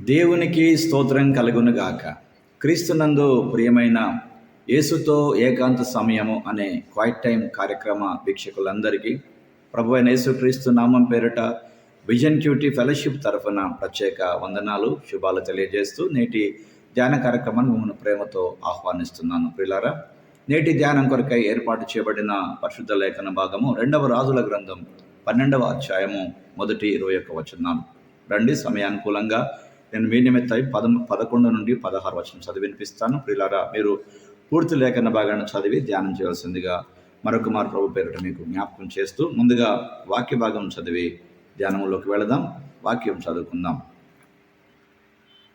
దేవునికి స్తోత్రం కలుగునుగాక. క్రీస్తునందు ప్రియమైన యేసుతో ఏకాంత సమయము అనే క్వైట్ టైం కార్యక్రమ వీక్షకులందరికీ ప్రభువైన యేసుక్రీస్తు నామం పేరిట విజన్ క్యూటీ ఫెలోషిప్ తరఫున ప్రత్యేక వందనాలు, శుభాలు తెలియజేస్తూ నేటి ధ్యాన కార్యక్రమాన్ని మిమ్మల్ని ప్రేమతో ఆహ్వానిస్తున్నాను. ప్రియులారా, నేటి ధ్యానం కొరకై ఏర్పాటు చేయబడిన పరిశుద్ధ లేఖన భాగము 2వ రాజుల గ్రంథం 12వ అధ్యాయము 1-21 వచనాలు. రండి, సమయానుకూలంగా నేను మీ నిమిత్తం 11 నుండి 16 వచనం చదివి వినిపిస్తాను. ప్రియులారా, మీరు పూర్తి లేఖన భాగాన్ని చదివి ధ్యానం చేయాల్సిందిగా మరొక మారు ప్రభు పేరిట మీకు జ్ఞాపకం చేస్తూ ముందుగా వాక్య భాగం చదివి ధ్యానంలోకి వెళదాం. వాక్యం చదువుకుందాం.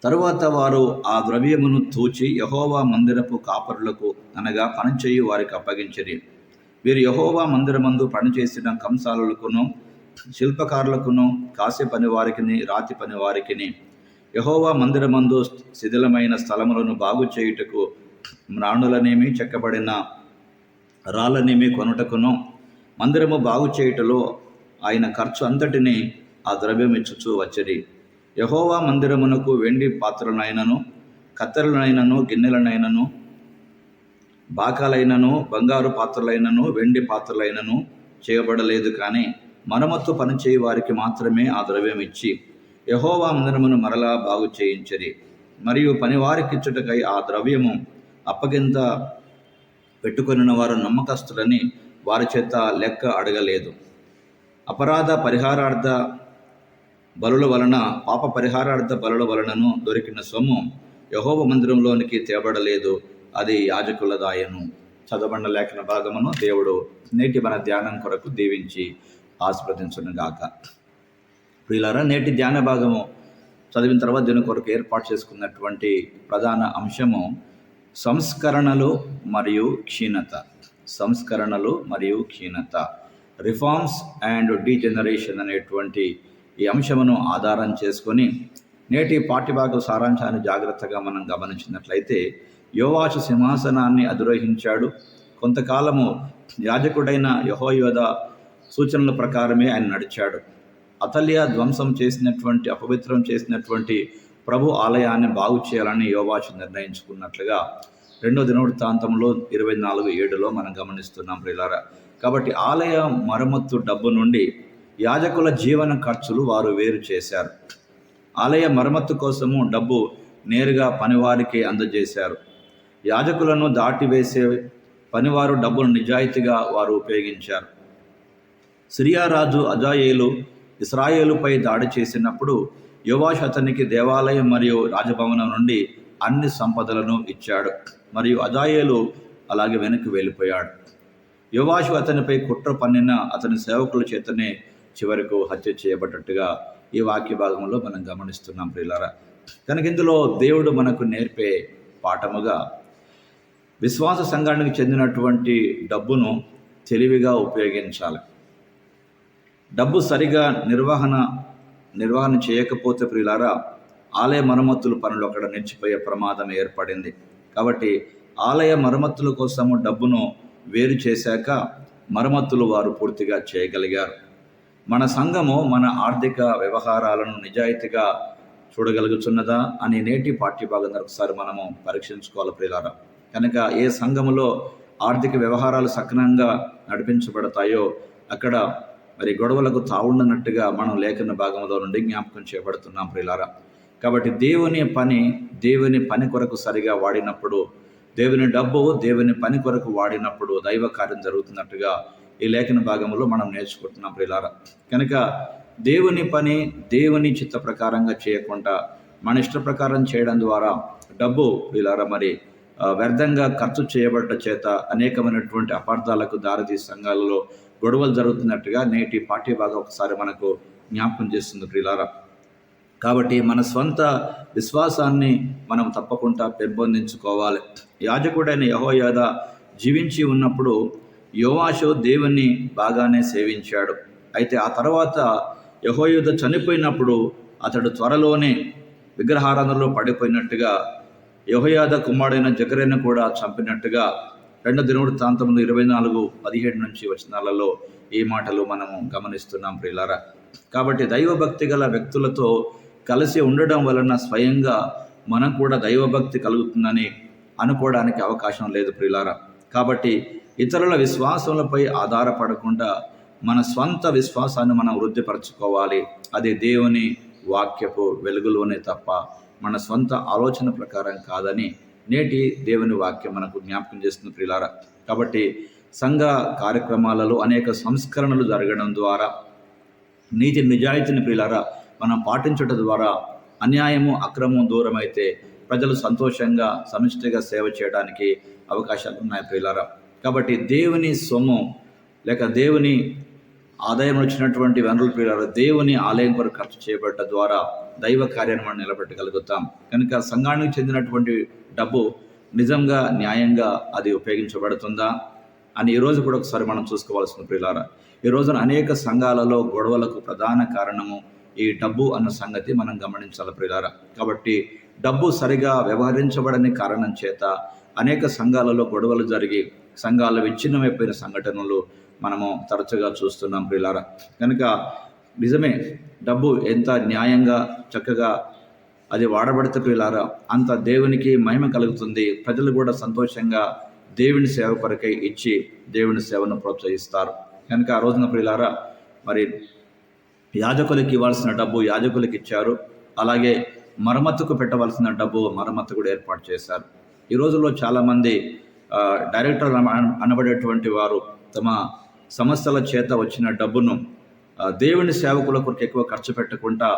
తరువాత వారు ఆ ద్రవ్యమును తూచి యెహోవా మందిరపు కాపరులకు అనగా పనిచేయు వారికి అప్పగించిరి. వీరు యెహోవా మందిరమందు పనిచేసిన కంసాలులకును శిల్పకారులకును కాసే పని వారికిని రాతి పని వారికిని యెహోవా మందిరమందు శిథిలమైన స్థలములను బాగు చేయుటకు మ్రాణులనేమి చెక్కబడిన రాళ్ళనేమి కొనుటకును మందిరము బాగు చేయుటలో ఆయన ఖర్చు అంతటిని ఆ ద్రవ్యం ఇచ్చుచూ వచ్చిరి. యెహోవా మందిరమునకు వెండి పాత్రలనైనను కత్తెరలనైనను గిన్నెలనైనను బాకాలైనను బంగారు పాత్రలైనను వెండి పాత్రలైనను చేయబడలేదు, కానీ మరమ్మత్తు పనిచేయి వారికి మాత్రమే ఆ ద్రవ్యం ఇచ్చి యెహోవా మందిరమును మరలా బాగు చేయించిరి. మరియు పనివారికిచ్చుటకై ఆ ద్రవ్యము అప్పగింత పెట్టుకొనిన వారు నమ్మకస్తులని వారి చేత లెక్క అడగలేదు. అపరాధ పరిహారార్థ బలుల వలన పాప పరిహారార్థ బలుల వలనను దొరికిన సొమ్ము యెహోవా మందిరంలోనికి తేబడలేదు, అది యాజకులదాయను. చదవబడిన లేఖన భాగమును దేవుడు నేటి మన ధ్యానం కొరకు దీవించి ఆశీర్వదించునుగాక. ప్రియులారా, నేటి ధ్యాన భాగము చదివిన తర్వాత దీని కొరకు ఏర్పాటు చేసుకున్నటువంటి ప్రధాన అంశము సంస్కరణలు మరియు క్షీణత. సంస్కరణలు మరియు క్షీణత, రిఫార్మ్స్ అండ్ డీజనరేషన్ అనేటువంటి ఈ అంశమును ఆధారం చేసుకొని నేటి పాఠ్యభాగ సారాంశాన్ని జాగ్రత్తగా మనం గమనించినట్లయితే, యోవాషు సింహాసనాన్ని అధిరోహించాడు. కొంతకాలము యాజకుడైన యెహోయాదా సూచనల ప్రకారమే ఆయన నడిచాడు. అతల్య ధ్వంసం చేసినటువంటి అపవిత్రం చేసినటువంటి ప్రభు ఆలయాన్ని బాగు చేయాలని యోవాషు నిర్ణయించుకున్నట్లుగా 2వ దినవృత్తాంతంలో 24:7 మనం గమనిస్తున్నాం ప్రియులారా. కాబట్టి ఆలయ మరమ్మత్తు డబ్బు నుండి యాజకుల జీవన ఖర్చులు వారు వేరు చేశారు. ఆలయ మరమ్మత్తు కోసము డబ్బు నేరుగా పనివారికి అందజేశారు. యాజకులను దాటివేసే పనివారు డబ్బును నిజాయితీగా వారు ఉపయోగించారు. సిరియా రాజు అజాయేలు ఇశ్రాయేలుపై దాడి చేసినప్పుడు యోవాషు అతనికి దేవాలయం మరియు రాజభవనం నుండి అన్ని సంపదలను ఇచ్చాడు. మరియు అజాయేలు అలాగే వెనక్కి వెళ్ళిపోయాడు. యోవాషు అతనిపై కుట్ర పన్నిన అతని సేవకుల చేతనే చివరకు హత్య చేయబడ్డట్టుగా ఈ వాక్య భాగంలో మనం గమనిస్తున్నాం ప్రియులారా. కనుక ఇందులో దేవుడు మనకు నేర్పే పాఠముగా విశ్వాస సంఘానికి చెందినటువంటి డబ్బును తెలివిగా ఉపయోగించాలి. డబ్బు సరిగా నిర్వహణ చేయకపోతే ప్రియులారా, ఆలయ మరమ్మతుల పనులు అక్కడ నిలిచిపోయే ప్రమాదం ఏర్పడింది. కాబట్టి ఆలయ మరమ్మతుల కోసము డబ్బును వేరు చేశాక మరమ్మతులు వారు పూర్తిగా చేయగలిగారు. మన సంఘము మన ఆర్థిక వ్యవహారాలను నిజాయితీగా చూడగలుగుతున్నదా అని నేటి పాఠ్యభాగం ఒకసారి మనము పరీక్షించుకోవాలి ప్రియులారా. కనుక ఏ సంఘములో ఆర్థిక వ్యవహారాలు సక్రమంగా నడిపించబడతాయో అక్కడ మరి గొడవలకు తావుండనట్టుగా మనం లేఖన భాగంలో నుండి జ్ఞాపకం చేయబడుతున్నాం ప్రియులారా. కాబట్టి దేవుని పని కొరకు సరిగా వాడినప్పుడు, దేవుని డబ్బు దేవుని పని కొరకు వాడినప్పుడు దైవ కార్యం జరుగుతున్నట్టుగా ఈ లేఖన భాగంలో మనం నేర్చుకుంటున్నాం ప్రియులారా. కనుక దేవుని పని దేవుని చిత్త ప్రకారంగా చేయకుండా మన ఇష్ట ప్రకారం చేయడం ద్వారా డబ్బు ప్రియులారా మరి వ్యర్థంగా ఖర్చు చేయబడ్డ చేత అనేకమైనటువంటి అపార్థాలకు దారితీసి సంఘాలలో గొడవలు జరుగుతున్నట్టుగా నేటి పాఠ్యభాగం ఒకసారి మనకు జ్ఞాపకం చేస్తుంది ప్రియులారా. కాబట్టి మన స్వంత విశ్వాసాన్ని మనం తప్పకుండా పెంపొందించుకోవాలి. యాజకుడైన యెహోయాదా జీవించి ఉన్నప్పుడు యోవాషు దేవుణ్ణి బాగానే సేవించాడు. అయితే ఆ తర్వాత యెహోయాదా చనిపోయినప్పుడు అతడు త్వరలోనే విగ్రహారాధనలో పడిపోయినట్టుగా యెహోయాదా కుమారుడైన జకర్యాను కూడా చంపినట్టుగా 2వ దినవృత్తాంతంలో 24:17 వచనాలలో ఈ మాటలు మనము గమనిస్తున్నాం ప్రియులారా. కాబట్టి దైవభక్తి గల వ్యక్తులతో కలిసి ఉండడం వలన స్వయంగా మనం కూడా దైవభక్తి కలుగుతుందని అనుకోవడానికి అవకాశం లేదు ప్రియులారా. కాబట్టి ఇతరుల విశ్వాసములపై ఆధారపడకుండా మన స్వంత విశ్వాసాన్ని మనం వృద్ధిపరచుకోవాలి. అది దేవుని వాక్యపు వెలుగులోనే తప్ప మన స్వంత ఆలోచన ప్రకారం కాదని నేటి దేవుని వాక్యం మనకు జ్ఞాపకం చేస్తుంది ప్రియులారా. కాబట్టి సంఘ కార్యక్రమాలలో అనేక సంస్కరణలు జరగడం ద్వారా నీతి నిజాయితీని ప్రియులారా మనం పాటించడం ద్వారా అన్యాయము అక్రమం దూరం అయితే ప్రజలు సంతోషంగా సమిష్టిగా సేవ చేయడానికి అవకాశాలు ఉన్నాయి ప్రియులారా. కాబట్టి దేవుని సొమ్ము లేక దేవుని ఆదాయం వచ్చినటువంటి వనరుల ప్రియులారా దేవుని ఆలయం కొరకు ఖర్చు చేయబడటం ద్వారా దైవ కార్యాన్ని మనం నిలబెట్టగలుగుతాం. కనుక సంఘానికి చెందినటువంటి డబ్బు నిజంగా న్యాయంగా అది ఉపయోగించబడుతుందా అని ఈరోజు కూడా ఒకసారి మనం చూసుకోవాల్సిన ప్రియులారా. ఈ రోజున అనేక సంఘాలలో గొడవలకు ప్రధాన కారణము ఈ డబ్బు అన్న సంగతి మనం గమనించాలి ప్రియులారా. కాబట్టి డబ్బు సరిగా వ్యవహరించబడని కారణం చేత అనేక సంఘాలలో గొడవలు జరిగి సంఘాలు విచ్ఛిన్నమైపోయిన సంఘటనలు మనము తరచుగా చూస్తున్నాం ప్రియులారా. కనుక నిజమే, డబ్బు ఎంత న్యాయంగా చక్కగా అది వాడబడితే ప్రియులారా అంత దేవునికి మహిమ కలుగుతుంది. ప్రజలు కూడా సంతోషంగా దేవుని సేవ కొరకై ఇచ్చి దేవుని సేవను ప్రోత్సహిస్తారు. కనుక ఆ రోజున ప్రియులారా మరి యాజకులకి ఇవ్వాల్సిన డబ్బు యాజకులకి ఇచ్చారు. అలాగే మరమ్మతుకు పెట్టవలసిన డబ్బు మరమ్మతు కూడా ఏర్పాటు చేశారు. ఈ రోజుల్లో చాలామంది డైరెక్టర్ అనబడేటువంటి వారు తమ సంస్థల చేత వచ్చిన డబ్బును దేవుని సేవకుల కొరకు ఎక్కువ ఖర్చు పెట్టకుండా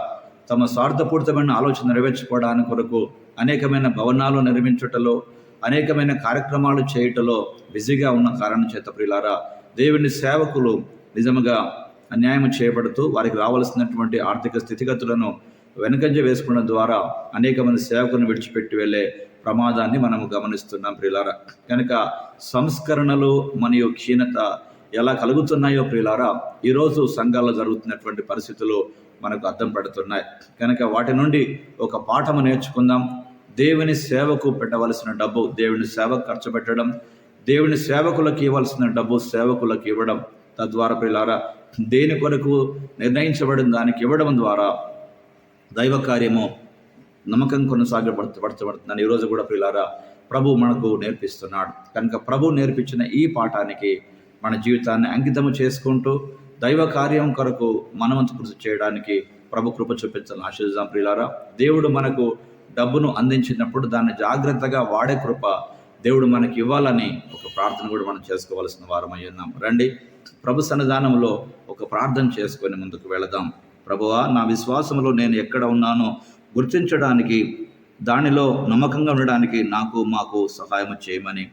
తమ స్వార్థపూరితమైన ఆలోచన నెరవేర్చుకోవడానికి కొరకు అనేకమైన భవనాలు నిర్మించుటలో అనేకమైన కార్యక్రమాలు చేయటలో బిజీగా ఉన్న కారణం చేత ప్రియులారా దేవుని సేవకులు నిజంగా అన్యాయం చేయబడుతూ వారికి రావాల్సినటువంటి ఆర్థిక స్థితిగతులను వెనుకంజ వేసుకోవడం ద్వారా అనేక మంది సేవకులను విడిచిపెట్టి వెళ్ళే ప్రమాదాన్ని మనము గమనిస్తున్నాం ప్రియులారా. కనుక సంస్కరణలు మరియు క్షీణత ఎలా కలుగుతున్నాయో ప్రియులారా ఈరోజు సంఘాల్లో జరుగుతున్నటువంటి పరిస్థితులు మనకు అర్థం పడుతున్నాయి. కనుక వాటి నుండి ఒక పాఠము నేర్చుకుందాం. దేవుని సేవకు పెట్టవలసిన డబ్బు దేవుని సేవకు ఖర్చు పెట్టడం, దేవుని సేవకులకు ఇవ్వాల్సిన డబ్బు సేవకులకు ఇవ్వడం, తద్వారా ప్రియులారా దేని కొరకు నిర్ణయించబడిన దానికి ఇవ్వడం ద్వారా దైవ కార్యము నమ్మకం కొనసాగబడుతుందని ఈరోజు కూడా ప్రియులారా ప్రభు మనకు నేర్పిస్తున్నాడు. కనుక ప్రభు నేర్పించిన ఈ పాఠానికి మన జీవితాన్ని అంకితము చేసుకుంటూ దైవ కార్యం కొరకు మనవంతు కృషి చేయడానికి ప్రభు కృప చూపించాలని ఆశిద్దాం ప్రియులారా. దేవుడు మనకు డబ్బును అందించినప్పుడు దాన్ని జాగ్రత్తగా వాడే కృప దేవుడు మనకి ఇవ్వాలని ఒక ప్రార్థన కూడా మనం చేసుకోవాల్సిన వారమై ఉన్నాం. రండి ప్రభు సన్నిధానంలో ఒక ప్రార్థన చేసుకొని ముందుకు వెళదాం. ప్రభువా, నా విశ్వాసంలో నేను ఎక్కడ ఉన్నానో గుర్తించడానికి దానిలో నమ్మకంగా ఉండడానికి మాకు సహాయం చేయమని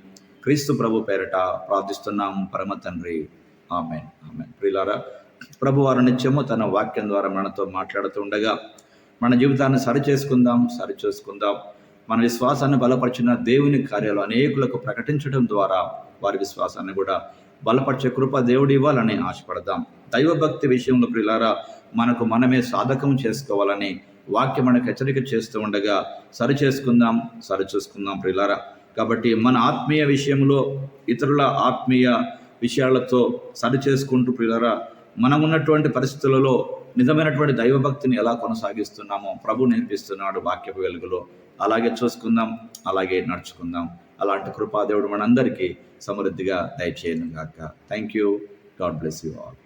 క్రీస్తు ప్రభు పేరట ప్రార్థిస్తున్నాం పరమ తండ్రి. ఆమేన్ ఆమేన్. ప్రియులారా ప్రభు వారు నిత్యము తన వాక్యం ద్వారా మనతో మాట్లాడుతుండగా మన జీవితాన్ని సరిచేసుకుందాం. మన విశ్వాసాన్ని బలపరిచిన దేవుని కార్యాలు అనేకులకు ప్రకటించడం ద్వారా వారి విశ్వాసాన్ని కూడా బలపరిచే కృప దేవుడు ఇవ్వాలని ఆశపడదాం. దైవభక్తి విషయంలో ప్రియులారా మనకు మనమే సాధకం చేసుకోవాలని వాక్యం మనకు హెచ్చరిక చేస్తూ ఉండగా సరిచూసుకుందాం ప్రియులారా. కాబట్టి మన ఆత్మీయ విషయంలో ఇతరుల ఆత్మీయ విషయాలతో సరిచేసుకుంటూ ప్రియులారా మనం ఉన్నటువంటి పరిస్థితులలో నిజమైనటువంటి దైవభక్తిని ఎలా కొనసాగిస్తున్నామో ప్రభు నేర్పిస్తున్నాడు వాక్యపు వెలుగులో. అలాగే చూసుకుందాం, అలాగే నడుచుకుందాం. అలాంటి కృపాదేవుడు మనందరికీ సమృద్ధిగా దయచేయను గాక. Thank you. God bless you all.